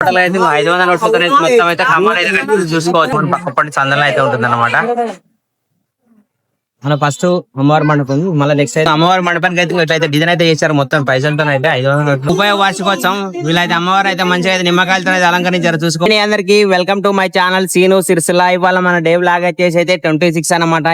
Total అయితే 500 నోట్లతో మొత్తం అయితే కమ్మాలు అయితే చూసుకోవచ్చు. పక్కపడి చందనం అయితే ఉంటుంది అన్నమాట. మన ఫస్ట్ అమ్మవారి మండపం, మళ్ళీ నెక్స్ట్ అయితే అమ్మవారి మండపానికి అయితే ఇట్లయితే డిజైన్ అయితే చేశారు మొత్తం పైసలతో అయితే 500 వార్షికోత్సవం. వీళ్ళైతే అమ్మవారు అయితే మంచిగా అయితే నిమ్మకాయలతో అయితే అలంకరించారు. చూసుకోండి. అందరికి welcome to my channel Seenu Sirisilla. ఇవాళ మన డే వ్లాగ్ వచ్చేసి అయితే 26 అన్నమాట.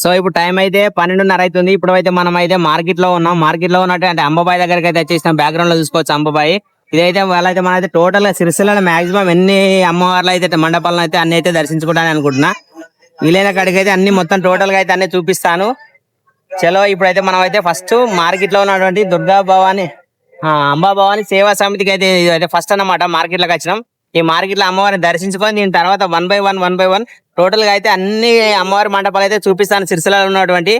సో ఇప్పుడు టైం అయితే 12:30 అవుతుంది. ఇప్పుడు అయితే మనం అయితే మార్కెట్ లో ఉన్నాం. మార్కెట్ లో ఉన్నట్టు అంటే అంబాబాయి దగ్గరికి అయితే వచ్చేసినాం. బ్యాక్గ్రౌండ్ లో చూసుకోవచ్చు అంబాబాయి. ఇదైతే వాళ్ళైతే మనైతే టోటల్ గా సిరిసిల్ల మాక్సిమం ఎన్ని అమ్మవార్లు అయితే మండపాలను అయితే అన్ని అయితే దర్శించుకుంటాను అనుకుంటున్నా. వీలైన కాడికి అయితే అన్ని మొత్తం టోటల్ గా అయితే అన్ని చూపిస్తాను. చలో ఇప్పుడైతే మనం అయితే ఫస్ట్ మార్కెట్ లో ఉన్నటువంటి దుర్గా భవాని అంబా భవాని సేవా సమితికి అయితే ఫస్ట్ అన్నమాట మార్కెట్ లోకి వచ్చినాం. ఈ మార్కెట్ లో అమ్మవారిని దర్శించుకొని దీని తర్వాత వన్ బై వన్ టోటల్ గా అయితే అన్ని అమ్మవారి మండపాలు అయితే చూపిస్తాను. సిరిసిల్లలో ఉన్నటువంటి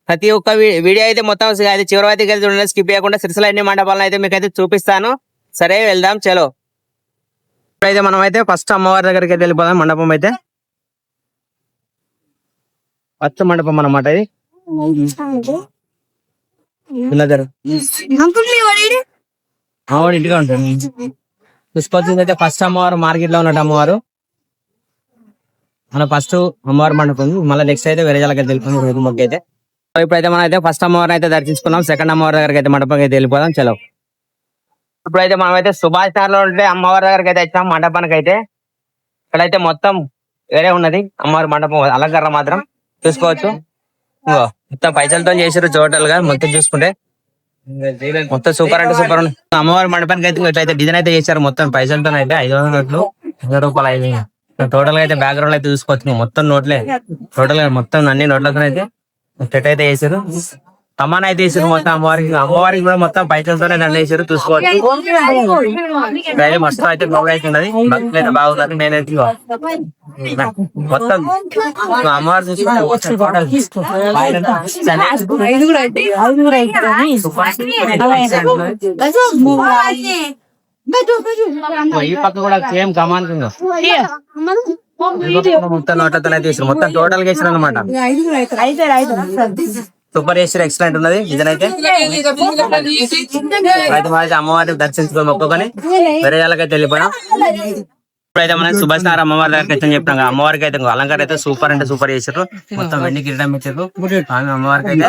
ప్రతి ఒక్క వీడియో అయితే మొత్తం అయితే చివరి వరకు అయితే చూడండి, స్కిప్ చేయకుండా. సిరిసిల్ల ఎన్ని మండపాలను అయితే మీకు అయితే చూపిస్తాను. సరే వెళ్దాం చలో. ఇప్పుడైతే మనం అయితే ఫస్ట్ అమ్మవారి దగ్గరికి అయితే వెళ్ళిపోదాం. మండపం అయితే ఫస్ట్ మండపం అన్నమాట. ఇది ఇంటిగా ఉంటుంది. చూసుకోవచ్చు అయితే ఫస్ట్ అమ్మవారు మార్కెట్ లో ఉన్నట్టు అమ్మవారు. మన ఫస్ట్ అమ్మవారి మండపం, మళ్ళీ నెక్స్ట్ అయితే వేరే జాలకి వెళ్ళిపోయింది మొక్క అయితే. ఇప్పుడైతే మనం అయితే ఫస్ట్ అమ్మవారిని అయితే దర్శించుకున్నాం. సెకండ్ అమ్మవారి దగ్గరికి అయితే మండపంకి అయితే వెళ్ళిపోదాం చలో. ఇప్పుడైతే మనం అయితే సుభాష్ నగర్ లో ఉంటే అమ్మవారి దగ్గరికి అయితే వచ్చాం మండపానికి అయితే. ఇక్కడైతే మొత్తం వేరే ఉన్నది అమ్మవారి మండపం అలంకరణ మాత్రం చూసుకోవచ్చు. మొత్తం పైసలతో చేసారు టోటల్ గా మొత్తం చూసుకుంటే. మొత్తం సూపర్ అంటే సూపర్ ఉంది. అమ్మవారి మండపానికి అయితే ఇట్లయితే డిజైన్ అయితే చేశారు మొత్తం పైసలతో అయితే 500 నోట్లు 100 రూపాయలు అయింది. టోటల్ గా అయితే బ్యాక్గ్రౌండ్ అయితే చూసుకోవచ్చు మొత్తం నోట్లే. టోటల్ గా మొత్తం అన్ని నోట్లతో అయితే సెట్ అయితే చేశారు. కమాన్ అయితే వేసారు మొత్తం అమ్మవారికి కూడా మొత్తం పైసలతోనే నన్ను వేసారు చూసుకోవచ్చు. మొత్తం అయితే బాగా అవుతున్నది. భక్తులు అయితే బాగున్నారు. నేనైతే మొత్తం అమ్మవారు చూసుకుంటే ఈ పక్క కూడా సేమ్ కమాన్ మొత్తం నోట్లతో అయితే వేసారు. మొత్తం టోటల్ గా వేసారు అనమాట. సూపర్ చేసారు, ఎక్సలెంట్ ఉన్నది ఇదనైతే. అయితే మన అమ్మవారిని దర్శించుకొని మొక్కుకొని వేరే వాళ్ళకైతే వెళ్ళిపోయాం. ఇప్పుడైతే మనం సుభాష్ నగర్ అమ్మవారి దగ్గరికి అయితే చెప్పినాం. అమ్మవారికి అయితే అలంకారం అయితే సూపర్ అంటే సూపర్ చేసారు. మొత్తం వెండి కిరీటం ఇచ్చారు అమ్మవారికి అయితే.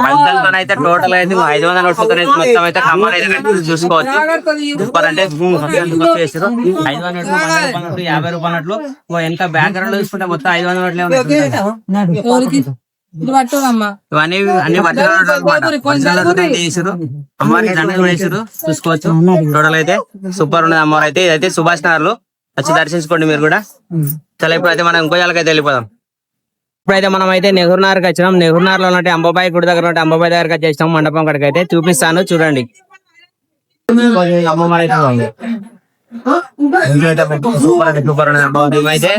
పంచలతో అయితే టోటల్ అయితే 500 నోట్లతో మొత్తం అయితే కమ్మాలు అయితే చూసుకోవచ్చు. సూపర్ అంటే చేసారు. 500 నోట్లు 50 రూపాయల నోట్లు. ఎంత బ్యాక్గ్రౌండ్ చూసుకుంటే మొత్తం 500 నోట్లే ఉన్నాయి. ఇవన్నీ చేసారు. అమ్మవారికి దండలు వేసారు చూసుకోవచ్చు. టోటల్ అయితే సూపర్ ఉన్నది అమ్మవారు అయితే. ఇదైతే సుభాష్ నగర్ లో వచ్చి దర్శించుకోండి మీరు కూడా. చాలా ఇప్పుడైతే మనం ఇంకో జాలకైతే వెళ్ళిపోదాం. ఇప్పుడైతే మనం అయితే నెహ్రూ నగర్కి వచ్చినాం. నెహ్రూ నగర్ లో ఉన్నట్టు అంబాబాయి గుడి దగ్గర ఉంటే అంబాబాయి దగ్గరకు వచ్చేసినాం. మండపం కాడికి అయితే చూపిస్తాను చూడండి. అమ్మవారు అయితే సూపర్ ఉన్నది అమ్మవారు. అయితే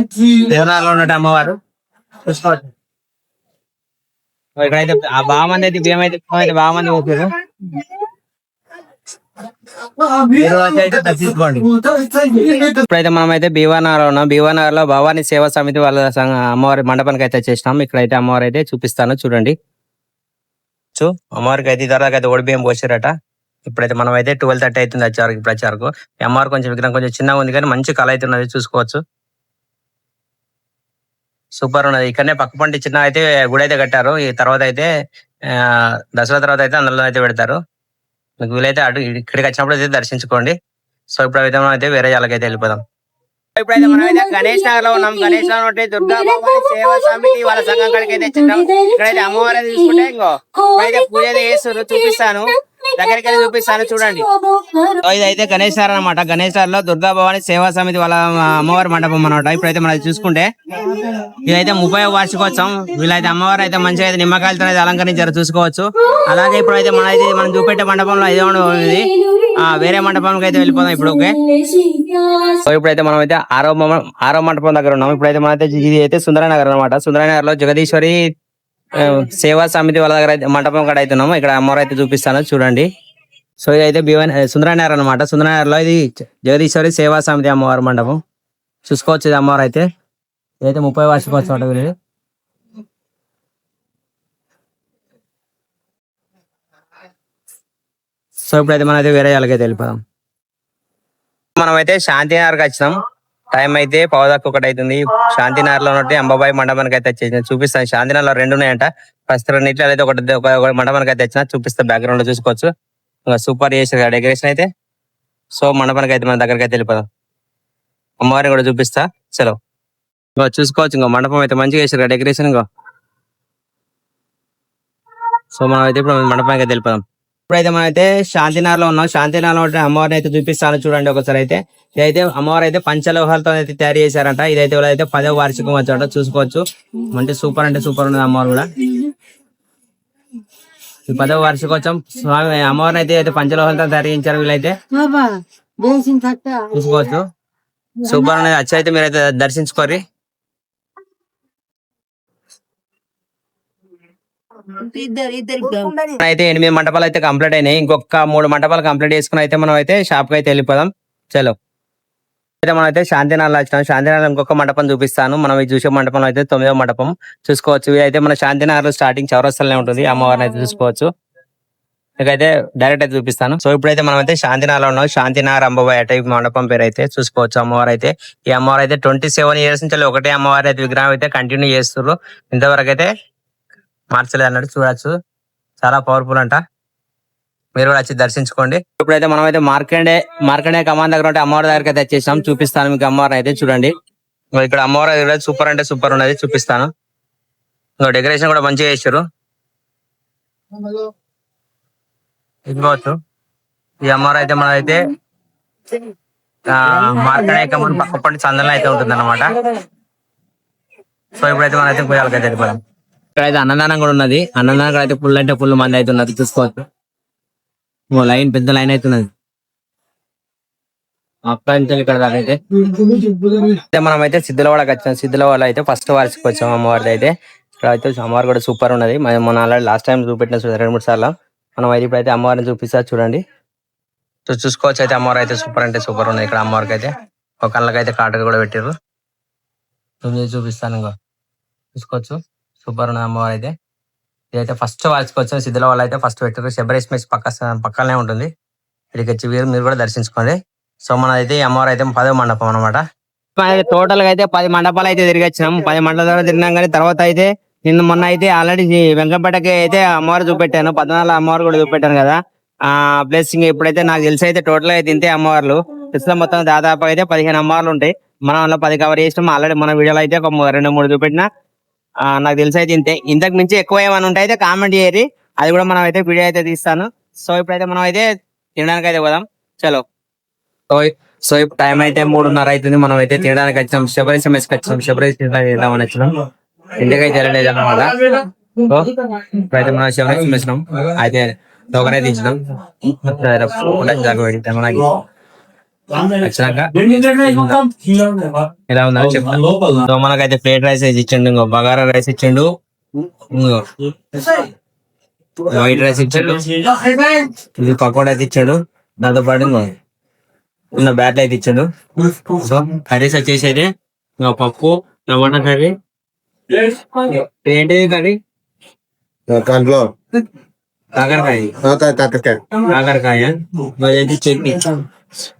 నెహ్రూ నగర్ లో ఉన్నట్టు అమ్మవారు చూసుకోవచ్చు. ఇక్కడైతే బాగా మంది అయితే బియ్యం అయితే బాగా మంది పోతారు. ఇప్పుడైతే మనం అయితే భీవానగర్ ఉన్నాం. భీవానగర్ లో భవానీ సేవా సమితి వాళ్ళ అమ్మవారి మండపానికి అయితే వచ్చేసినాం. ఇక్కడైతే అమ్మవారు అయితే చూపిస్తాను చూడండి. సో అమ్మవారికి అయితే త్వరగా అయితే ఓడి బియ్యం పోసారట. ఇప్పుడైతే మనం అయితే 12:30 అవుతుంది వచ్చేవరకు. ఇప్పుడు వచ్చేవరకు అమ్మవారు కొంచెం విగ్రహం కొంచెం చిన్నగా ఉంది కానీ మంచి కళ అయితే ఉన్నది చూసుకోవచ్చు. సూపర్ ఉన్నది. ఇక్కడనే పక్క పంటి చిన్న అయితే గుడి అయితే కట్టారు. ఈ తర్వాత అయితే దసరా తర్వాత అయితే అందులో అయితే పెడతారు. మీకు వీలైతే అటు ఇక్కడికి వచ్చినప్పుడు అయితే దర్శించుకోండి. సో ఇప్పుడు అయితే మనం అయితే వేరే జాలకైతే వెళ్ళిపోదాం. ఇప్పుడైతే మనం అయితే గణేష్ నగర్ లో ఉన్నాం. గణేష్ నగర్ ఉంటే దుర్గా భవాని సేవా సమితి వాళ్ళ సంఘం కాడికి అయితే వచ్చినాం. ఇక్కడైతే అమ్మవారి తీసుకుంటే ఇంకో ఇక్కడైతే పూజ చేస్తారు చూపిస్తాను. దగ్గరికి వెళ్ళి చూపిస్తాను చూడండి. ఇదైతే గణేష్ నగర్ అనమాట. గణేష్ నగర్ లో దుర్గా భవాని సేవా సమితి వాళ్ళ అమ్మవారి మండపం అనమాట. ఇప్పుడైతే మనం చూసుకుంటే ఇదైతే 30వ వార్షికోత్సవం. వీళ్ళైతే అమ్మవారు అయితే మంచిగా అయితే నిమ్మకాయలతో అయితే అలంకరించారు చూసుకోవచ్చు. అలాగే ఇప్పుడైతే మనం చూపెట్టే మండపంలో ఇదే ఉంది. వేరే మండపానికి అయితే వెళ్ళిపోదాం ఇప్పుడు. ఓకే, సో ఇప్పుడైతే మనం అయితే ఆరో మండపం దగ్గర ఉన్నాం. ఇప్పుడైతే మన అయితే ఇది అయితే సుందరనగర్ అనమాట. సుందరనగర్ లో జగదీశ్వరి సేవా సమితి వాళ్ళ దగ్గర అయితే మండపం కాడ అవుతున్నాము. ఇక్కడ అమ్మవారు అయితే చూపిస్తాను చూడండి. సో ఇదైతే సుందరనగర్ అనమాట. సుందరనగర్ లో ఇది జగదీశ్వరి సేవా సమితి అమ్మవారి మండపం చూసుకోవచ్చు. ఇది అమ్మవారు అయితే ఇదైతే 30వ వార్షికోత్సవం వీళ్ళు. సో ఇప్పుడైతే మనం అయితే వేరే వాళ్ళకైతే వెళ్ళిపోదాం. మనం అయితే శాంతినగర్కి వచ్చినాం. టైం అయితే 1:15 అవుతుంది. శాంతినగర్ లో ఉన్నట్టు అంబాబాయి మండపానికి అయితే వచ్చేసి చూపిస్తాను. శాంతినగర్ లో 2 ఉన్నాయంట. ఫస్ట్ 2 అయితే ఒక మండపానికి అయితే వచ్చిన చూపిస్తా. బ్యాక్గ్రౌండ్ లో చూసుకోవచ్చు. ఇంకా సూపర్ చేసారు డెకరేషన్ అయితే. సో మండపానికి అయితే మన దగ్గరికి అయితే వెళ్ళిపోదాం. అమ్మవారిని కూడా చూపిస్తా. చలో ఇంకో చూసుకోవచ్చు. ఇంకో మండపం అయితే మంచిగా చేసారు డెకరేషన్. ఇంకో సో మనం అయితే ఇప్పుడు మండపానికి అయితే వెళ్ళిపోదాం. ఇప్పుడైతే మనం అయితే శాంతినగర్ లో ఉన్నాం. శాంతినగర్ లో అమ్మవారిని అయితే చూపిస్తాను చూడండి ఒకసారి. అయితే ఇదైతే అమ్మవారు అయితే పంచలోహాలతో అయితే తయారు చేశారంట. ఇదైతే అయితే 10వ వార్షికం వచ్చాట. చూసుకోవచ్చు. అంటే సూపర్ ఉన్నది అమ్మవారు కూడా. ఈ 10వ వార్షికోత్సవం స్వామి అమ్మవారిని అయితే పంచలోహాలతో తయారు చేయించారు వీళ్ళైతే. చూసుకోవచ్చు. సూపర్ అనేది వచ్చి అయితే మీరైతే దర్శించుకోరి. అయితే 8 మండపాలు అయితే కంప్లీట్ అయినాయి. ఇంకొక 3 మండపాలు కంప్లీట్ చేసుకుని అయితే మనం అయితే షాప్ కి అయితే వెళ్ళిపోదాం. చలో అయితే మనం అయితే శాంతినగర్ వచ్చినాం. శాంతినగర్ ఇంకొక మండపం చూపిస్తాను. మనం ఈ చూసే మండపం అయితే 9వ మండపం చూసుకోవచ్చు. ఇదైతే మన శాంతినగర్ లో స్టార్టింగ్ చౌరస్తాలోనే ఉంటుంది. అమ్మవారిని అయితే చూసుకోవచ్చు. ఇకైతే డైరెక్ట్ అయితే చూపిస్తాను. సో ఇప్పుడైతే మనం అయితే శాంతినగర్ లో ఉన్నాం. శాంతినగర్ అంబాబాయి అంటే ఈ మండపం పేరు అయితే చూసుకోవచ్చు. అమ్మవారు అయితే ఈ అమ్మవారు అయితే 27 years నుంచి ఒకటే అమ్మవారి అయితే విగ్రహం అయితే కంటిన్యూ చేస్తున్నారు. ఇంతవరకు అయితే మార్చలేదు అన్నట్టు చూడొచ్చు. చాలా పవర్ఫుల్ అంట. మీరు కూడా వచ్చి దర్శించుకోండి. ఇప్పుడైతే మనం అయితే మార్కండే కమాన్ దగ్గర ఉంటే అమ్మవారి దగ్గరికి అయితే వచ్చేసాం. చూపిస్తాను మీకు అమ్మవారిని అయితే చూడండి. ఇక్కడ అమ్మవారి సూపర్ అంటే సూపర్ ఉన్నది చూపిస్తాను. డెకరేషన్ కూడా మంచిగా చేశారు. ఇదిగోవచ్చు. ఈ అమ్మవారు అయితే మన అయితే మార్కండే కమాన్ పక్క పడి సందర్లో అయితే ఉంటుంది అనమాట. సో ఇప్పుడైతే మనం అయితే పోయాలకైతే వెళ్ళిపోదాం. ఇక్కడైతే అన్నదానం కూడా ఉన్నది. అన్నదానం అయితే ఫుల్ అంటే ఫుల్ మంది అయితే ఉన్నది చూసుకోవచ్చు. లైన్ పెద్ద లైన్ అవుతున్నది అక్కడ నుంచి ఇక్కడ దాకా అయితే. మనం అయితే సిద్ధులవాడకి వచ్చాం. సిద్ధులవాడ అయితే ఫస్ట్ వార్షికి వచ్చాం అమ్మవారి అయితే. ఇక్కడ అయితే అమ్మవారు కూడా సూపర్ ఉన్నది. మన ఆల్రెడీ లాస్ట్ టైం చూపెట్టిన 2-3 సార్లు. మనం అయితే ఇప్పుడైతే అమ్మవారిని చూపిస్తా చూడండి. చూసుకోవచ్చు. అయితే అమ్మవారు అయితే సూపర్ అంటే సూపర్ ఉన్నది. ఇక్కడ అమ్మవారికి అయితే ఒక కళ్ళకైతే కాటుక కూడా పెట్టారు. చూపిస్తాను. ఇంకా చూసుకోవచ్చు. సూపర్ ఉన్నది అమ్మవారు అయితే. ఇదైతే ఫస్ట్ వార్షికి వచ్చిన సిద్ధుల వాళ్ళు అయితే ఫస్ట్ పెట్టారు. శబరేష్ మెస్ పక్కనే ఉంటుంది. ఇక్కడికి వచ్చి మీరు కూడా దర్శించుకోండి. సో మన అయితే ఈ అమ్మవారు అయితే 10వ మండపం అనమాట. టోటల్ గా అయితే 10 మండపాలు అయితే తిరిగి వచ్చినాం. 10 మండపాలు తిరిగినాం. కానీ తర్వాత అయితే మొన్న అయితే ఆల్రెడీ వెంకటపేటకి అయితే అమ్మవారు చూపెట్టాను. 14 అమ్మవారు కూడా చూపెట్టాను కదా. ప్లస్ ఇంకా ఇప్పుడైతే నాకు తెలిసి అయితే టోటల్ అయితే ఇంతే అమ్మవార్లు. ప్రస్తుతం మొత్తం దాదాపు అయితే 15 అమ్మవార్లు ఉంటాయి. మనం అందులో 10 కవర్ చేసినాం. ఆల్రెడీ మన వీడియోలో అయితే ఒక 2-3 చూపెట్టినా. నాకు తెలిసి అయితే ఇంతే. ఇంతకు మించి ఎక్కువ ఏమైనా ఉంటే అయితే కామెంట్ చేయరి. అది కూడా మనం అయితే వీడియో అయితే తీస్తాను. సో ఇప్పుడైతే మనం అయితే తినడానికి అయితే పోదాం. చలో. సో ఇప్పుడు టైం అయితే 3:30 అవుతుంది. మనం అయితే తినడానికి వచ్చినాం. శబరేష్ మెస్కి వచ్చినాం. శబరేష్ వెళ్దామని వచ్చినాం. ఇంటికైతే వెళ్ళలేదు అన్నమాట. సో ఇప్పుడైతే మనం శబరేష్ మెస్నాం. అయితే ఒకరైతే ఇచ్చినాం. మనకి వచ్చినాక ఎలా ఉందని చెప్తాను. సో మనకైతే ప్లేట్ రైస్ అయితే ఇచ్చిండు. ఇంకో బగారా రైస్ ఇచ్చిండు. వైట్ రైస్ ఇచ్చిండు. ఇది పకోడా అయితే ఇచ్చాడు. దాంతో పాటు ఉన్న బ్యాట్ అయితే ఇచ్చాడు. సో కర్రీస్ వచ్చేసి అయితే ఇంకా పప్పు, టమాటా కర్రీ. ఏంటిది కర్రీ? కాకరకాయ చట్నీ,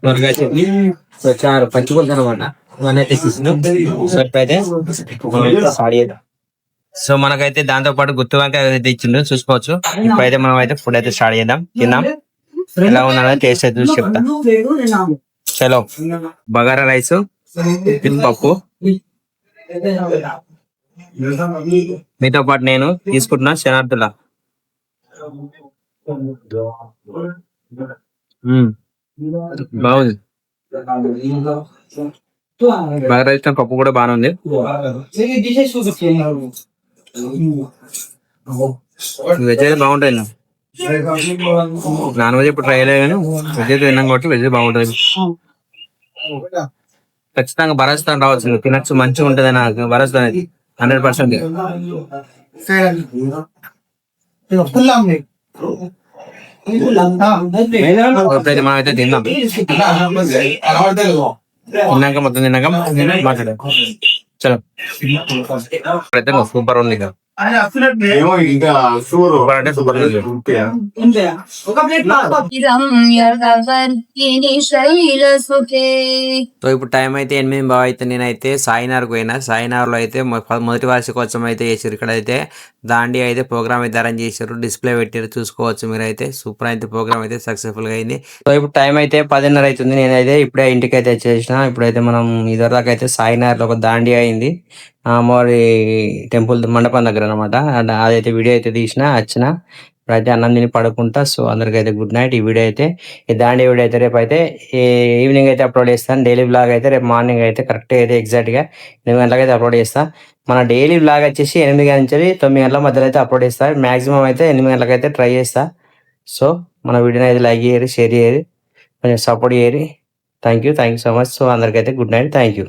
మునగాయ చట్నీ, చారు, పంచుకుంటాను అనమాట. ఇవన్నీ అయితే తీసుకున్నాం. సో ఇప్పుడైతే స్టార్ట్ చేద్దాం. సో మనకైతే దాంతో పాటు గుత్తి వంకాయ అయితే ఇచ్చిండు. చూసుకోవచ్చు. ఇప్పుడైతే మనం అయితే ఫుడ్ అయితే స్టార్ట్ చేద్దాం. తిందాం. ఎలా ఉందని టేస్ట్ అయితే చూసి చెప్తా. చలో. బగారా రైస్, పప్పు, మీతో పాటు నేను తీసుకుంటున్నా శనార్థుల. బాగుంది. బగారా రైస్ పప్పు కూడా బాగానే ఉంది. వెజ్ అయితే బాగుంటుంది. నాన్ వెజ్ ఇప్పుడు ట్రై చేయలేదు కానీ వెజ్ అయితే తిన్నాం కాబట్టి వెజ్ బాగుంటుంది. ఖచ్చితంగా భరస్తా రావచ్చు. తినచ్చు, మంచిగా ఉంటుంది. నాకు భరస్తా అనేది 100%. ఎప్పుడైతే మనం అయితే తిన్నాం. మొత్తం తిన్నాక మాట్లాడాం. చలో. ఇప్పుడైతే సూపర్ ఉంది. ఏమో ఇంకా షూర్ అంటే సూపర్ ఉంది. సో ఇప్పుడు టైం అయితే 8 అయితే నేనైతే సాయినార్ పోయినా. సాయినార్లో అయితే మొదటి వార్షికోత్సవం అయితే చేసారు. ఇక్కడ అయితే దాండి అయితే ప్రోగ్రామ్ అయితే అరేంజ్ చేశారు. డిస్ప్లే పెట్టారు, చూసుకోవచ్చు మీరైతే. సూపర్ అయితే ప్రోగ్రామ్ అయితే సక్సెస్ఫుల్ గా అయింది. సో ఇప్పుడు టైం అయితే 10:30 అవుతుంది. నేనైతే ఇప్పుడే ఇంటికి అయితే వచ్చేసిన. ఇప్పుడైతే మనం ఇదివరకు అయితే సాయినార్లో ఒక దాండి అయింది, అమ్మవారి టెంపుల్ మండపం దగ్గర అనమాట. అదైతే వీడియో అయితే తీసిన వచ్చిన. ఇప్పుడైతే అన్నం తిని పడుకుంటా. సో అందరికైతే గుడ్ నైట్. ఈ వీడియో అయితే ఈ దాండి వీడియో అయితే రేపు అయితే ఈవినింగ్ అయితే అప్లోడ్ చేస్తాను. డైలీ బ్లాగ్ అయితే రేపు మార్నింగ్ అయితే కరెక్ట్ అయితే ఎగ్జాక్ట్గా 8 గంటలకు అయితే అప్లోడ్ చేస్తాను. మన డైలీ బ్లాగ్ వచ్చేసి 8 గంటల నుంచి 9 గంటల మధ్యలో అయితే అప్లోడ్ చేస్తాను. మాక్సిమం అయితే 8 గంటలకు అయితే ట్రై చేస్తా. సో మన వీడియోని అయితే లైక్ చేయరు, షేర్ చేయరు, కొంచెం సపోర్ట్ చేయరు. Thank you so much. So అందరికైతే గుడ్ నైట్. Thank you.